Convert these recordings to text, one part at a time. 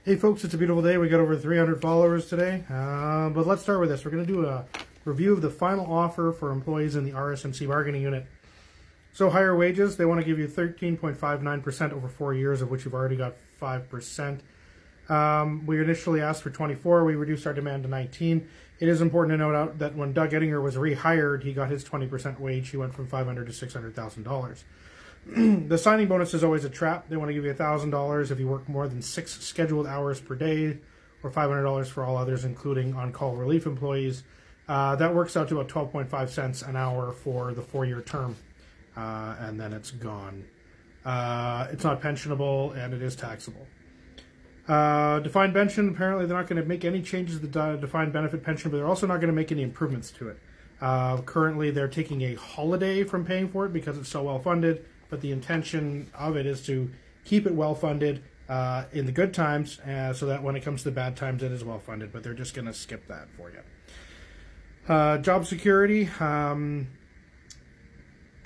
Hey folks, it's a beautiful day. We got over 300 followers today. But let's start with this. We're going to do a review of the final offer for employees in the RSMC bargaining unit. So higher wages, they want to give you 13.59% over 4 years, of which you've already got 5%. We initially asked for 24. We reduced our demand to 19. It is important to note out that when Doug Ettinger was rehired, he got his 20% wage. He went from $500,000 to $600,000. The signing bonus is always a trap. They want to give you $1,000 if you work more than 6 scheduled hours per day, or $500 for all others, including on-call relief employees. That works out to about 12.5 cents an hour for the 4-year term, and then it's gone. It's not pensionable, and it is taxable. Defined pension, apparently they're not going to make any changes to the defined benefit pension, but they're also not going to make any improvements to it. Currently, they're taking a holiday from paying for it because it's so well funded. But the intention of it is to keep it well funded in the good times, so that when it comes to the bad times, it is well funded. But they're just going to skip that for you. Job security. They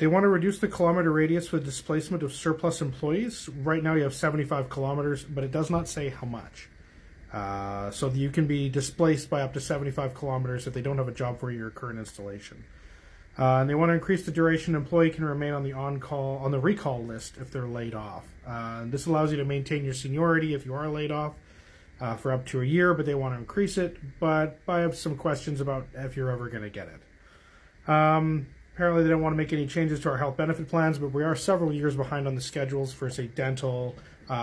want to reduce the kilometer radius for displacement of surplus employees. Right now, you have 75 kilometers, but it does not say how much. So you can be displaced by up to 75 kilometers if they don't have a job for your current installation. And they want to increase the duration an employee can remain on the recall list if they're laid off. This allows you to maintain your seniority if you are laid off for up to a year, but they want to increase it. But I have some questions about if you're ever going to get it. Apparently, they don't want to make any changes to our health benefit plans, but we are several years behind on the schedules for, say, dental.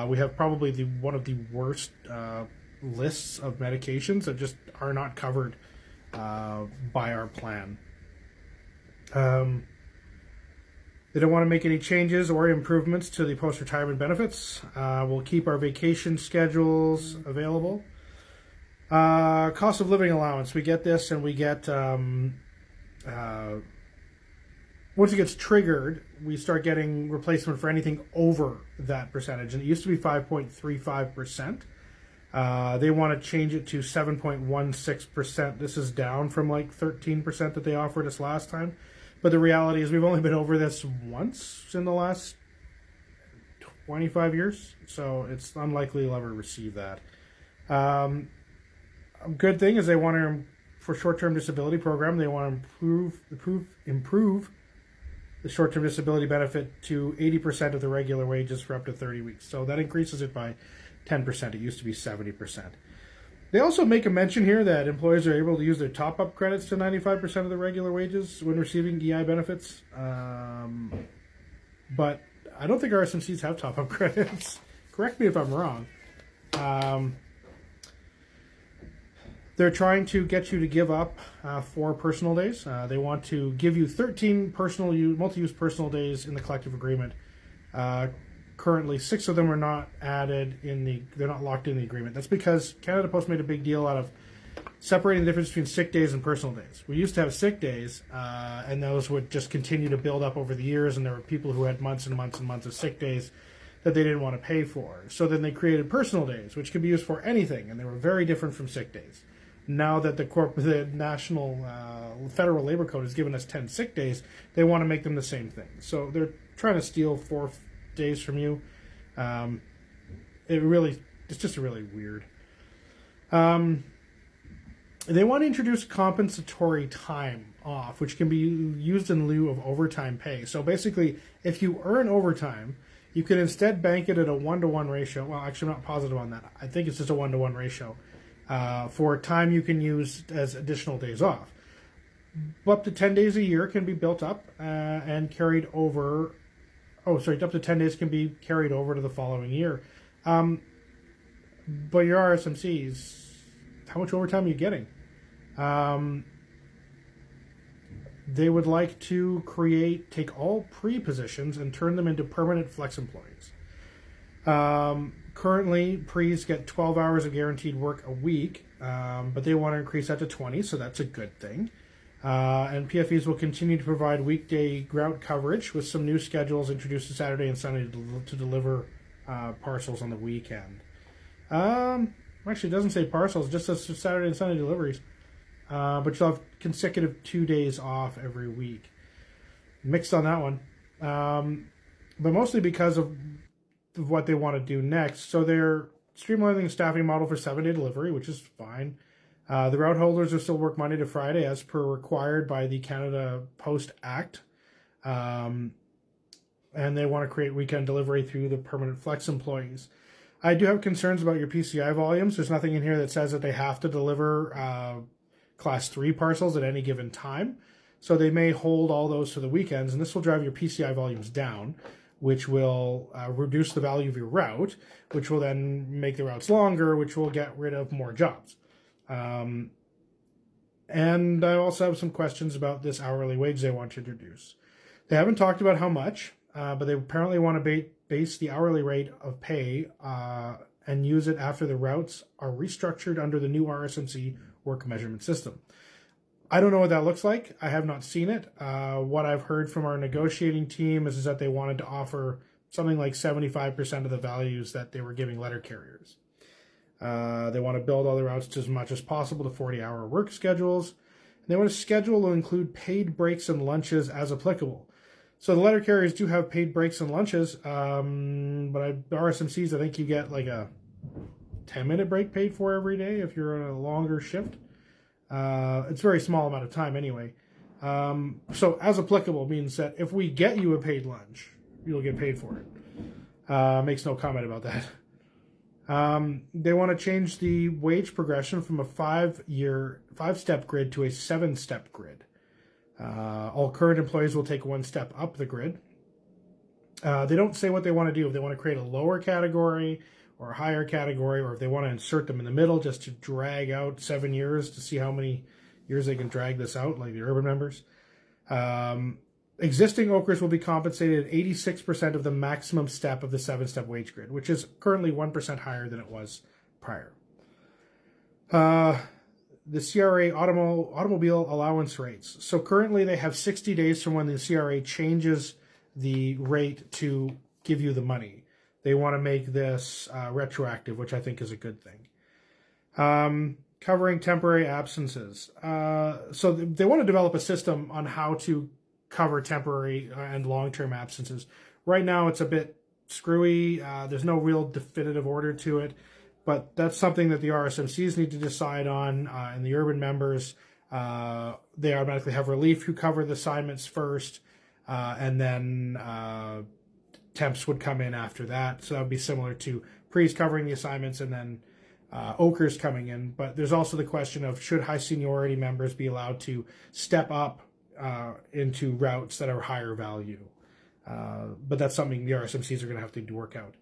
We have probably one of the worst lists of medications that just are not covered by our plan. They don't want to make any changes or improvements to the post-retirement benefits. We'll keep our vacation schedules available. Cost of living allowance. We get this, and we get, once it gets triggered, we start getting replacement for anything over that percentage. And it used to be 5.35%. They want to change it to 7.16%. This is down from like 13% that they offered us last time. But the reality is we've only been over this once in the last 25 years, so it's unlikely you'll ever receive that. A good thing is they want to, for short-term disability program, they want to improve the short-term disability benefit to 80% of the regular wages for up to 30 weeks. So that increases it by 10%. It used to be 70%. They also make a mention here that employees are able to use their top-up credits to 95% of the regular wages when receiving EI benefits. But I don't think RSMCs have top-up credits. Correct me if I'm wrong. They're trying to get you to give up 4 personal days. They want to give you 13 multi-use personal days in the collective agreement. Currently, 6 of them are not they're not locked in the agreement. That's because Canada Post made a big deal out of separating the difference between sick days and personal days. We used to have sick days, and those would just continue to build up over the years, and there were people who had months and months and months of sick days that they didn't want to pay for. So then they created personal days, which could be used for anything, and they were very different from sick days. Now that the National Federal Labor Code has given us 10 sick days, they want to make them the same thing. So they're trying to steal 4 days from you. It's just really weird. They want to introduce compensatory time off, which can be used in lieu of overtime pay. So basically, if you earn overtime, you can instead bank it at a 1-to-1 ratio. Well, actually, I'm not positive on that. I think it's just a 1-to-1 ratio for time you can use as additional days off. Up to 10 days a year can be built up and carried over. Up to 10 days can be carried over to the following year. But your RSMCs, how much overtime are you getting? They would like to take all pre-positions and turn them into permanent flex employees. Currently, pre's get 12 hours of guaranteed work a week, but they want to increase that to 20, so that's a good thing. And PFEs will continue to provide weekday route coverage with some new schedules introduced to Saturday and Sunday to deliver parcels on the weekend. Actually, it doesn't say parcels, it just says Saturday and Sunday deliveries. But you'll have consecutive 2 days off every week. Mixed on that one. But mostly because of what they want to do next. So they're streamlining the staffing model for 7-day delivery, which is fine. The route holders will still work Monday to Friday as per required by the Canada Post Act. And they want to create weekend delivery through the permanent flex employees. I do have concerns about your PCI volumes. There's nothing in here that says that they have to deliver Class 3 parcels at any given time. So they may hold all those to the weekends, and this will drive your PCI volumes down, which will reduce the value of your route, which will then make the routes longer, which will get rid of more jobs. And I also have some questions about this hourly wage they want to introduce. They haven't talked about how much, but they apparently want to base the hourly rate of pay and use it after the routes are restructured under the new RSMC work measurement system. I don't know what that looks like. I have not seen it. What I've heard from our negotiating team is that they wanted to offer something like 75% of the values that they were giving letter carriers. They want to build all the routes to as much as possible to 40-hour work schedules. And they want a schedule to include paid breaks and lunches as applicable. So the letter carriers do have paid breaks and lunches, but RSMCs, I think you get like a 10-minute break paid for every day if you're on a longer shift. It's a very small amount of time anyway. So as applicable means that if we get you a paid lunch, you'll get paid for it. Makes no comment about that. They want to change the wage progression from a 5-step grid to a 7-step grid. All current employees will take 1 step up the grid. They don't say what they want to do. If they want to create a lower category or a higher category, or if they want to insert them in the middle just to drag out 7 years to see how many years they can drag this out, like the urban members. Existing OKRs will be compensated at 86% of the maximum step of the 7-step wage grid, which is currently 1% higher than it was prior. The CRA automobile allowance rates. So currently they have 60 days from when the CRA changes the rate to give you the money. They want to make this retroactive, which I think is a good thing. Covering temporary absences. So they want to develop a system on how to cover temporary and long-term absences. Right now it's a bit screwy. There's no real definitive order to it, but that's something that the RSMCs need to decide on, and the urban members, they automatically have relief who cover the assignments first, and then temps would come in after that. So that would be similar to Pre's covering the assignments and then OKRs coming in. But there's also the question of should high seniority members be allowed to step up into routes that are higher value. But that's something the RSMCs are going to have to work out.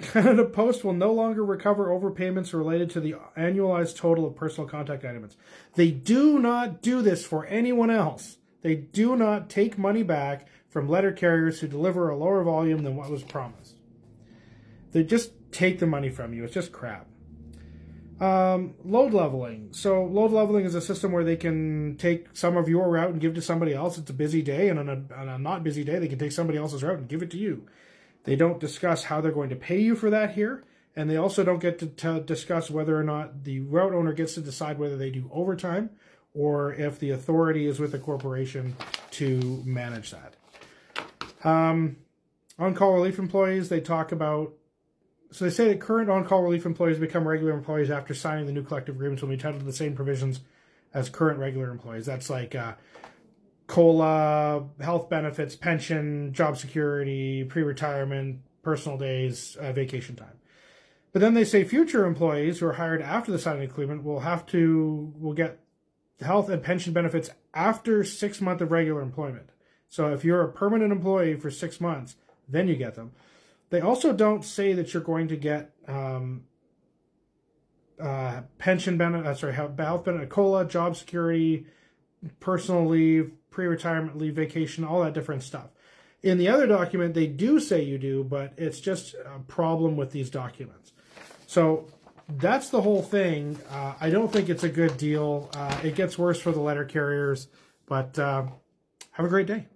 Canada Post will no longer recover overpayments related to the annualized total of personal contact items. They do not do this for anyone else. They do not take money back from letter carriers who deliver a lower volume than what was promised. They just take the money from you. It's just crap. Load leveling. So load leveling is a system where they can take some of your route and give to somebody else. It's a busy day, and on a not busy day, they can take somebody else's route and give it to you. They don't discuss how they're going to pay you for that here, and they also don't get to discuss whether or not the route owner gets to decide whether they do overtime or if the authority is with the corporation to manage that. On-call relief employees, they talk about, so they say that current on-call relief employees become regular employees after signing the new collective agreements will be entitled to the same provisions as current regular employees. That's like COLA, health benefits, pension, job security, pre-retirement, personal days, vacation time. But then they say future employees who are hired after the signing agreement will get health and pension benefits after 6 months of regular employment. So if you're a permanent employee for 6 months, then you get them. They also don't say that you're going to get pension benefit, health benefit, COLA, job security, personal leave, pre-retirement leave, vacation, all that different stuff. In the other document, they do say you do, but it's just a problem with these documents. So that's the whole thing. I don't think it's a good deal. It gets worse for the letter carriers, but have a great day.